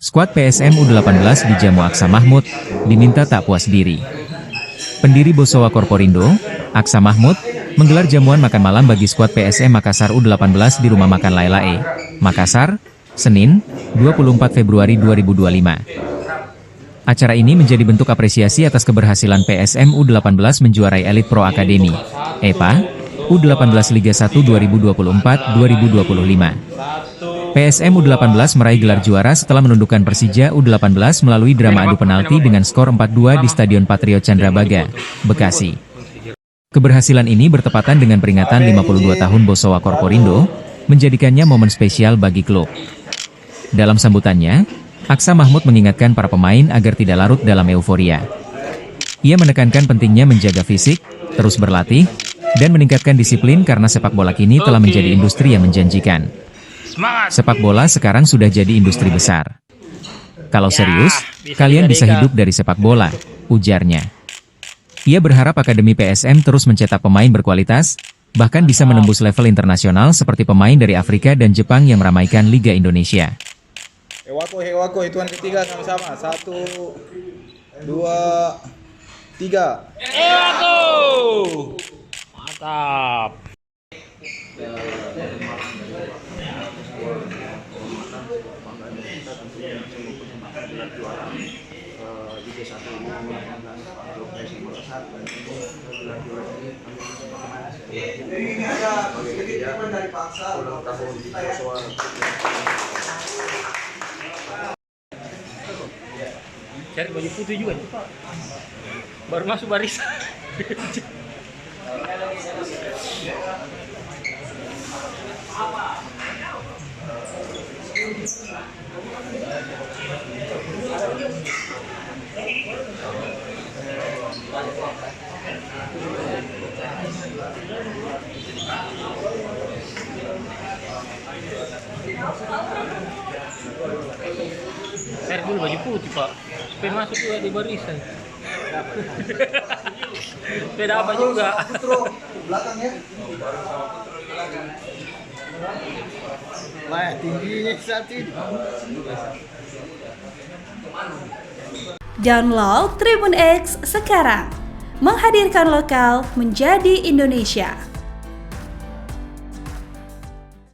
Skuad PSM U18 dijamu Aksa Mahmud, diminta tak puas diri. Pendiri Bosowa Korporindo, Aksa Mahmud, menggelar jamuan makan malam bagi skuad PSM Makassar U18 di Rumah Makan Laila E, Makassar, Senin, 24 Februari 2025. Acara ini menjadi bentuk apresiasi atas keberhasilan PSM U18 menjuarai Elite Pro Academy, EPA, U18 Liga 1 2024-2025. PSM U18 meraih gelar juara setelah menundukkan Persija U18 melalui drama adu penalti dengan skor 4-2 di Stadion Patriot Candrabaga, Bekasi. Keberhasilan ini bertepatan dengan peringatan 52 tahun Bosowa Korporindo, menjadikannya momen spesial bagi klub. Dalam sambutannya, Aksa Mahmud mengingatkan para pemain agar tidak larut dalam euforia. Ia menekankan pentingnya menjaga fisik, terus berlatih, dan meningkatkan disiplin karena sepak bola kini telah menjadi industri yang menjanjikan. Sepak bola sekarang sudah jadi industri besar. Kalau serius, kalian bisa hidup dari sepak bola, ujarnya. Ia berharap Akademi PSM terus mencetak pemain berkualitas, bahkan bisa menembus level internasional seperti pemain dari Afrika dan Jepang yang meramaikan Liga Indonesia. Hewako, hitungan ketiga sama-sama. 1, 2, 3. Hewako! Mantap. Ini ada sedikit dari paksa Cari baju putih juga nih, Pak. Baru masuk barisan. Cari dulu baju putih, Pak, supaya masuk juga di barisan. Beda apa juga? Belakang ya. Wah, tingginya satu. Download Tribun X sekarang, menghadirkan lokal menjadi Indonesia.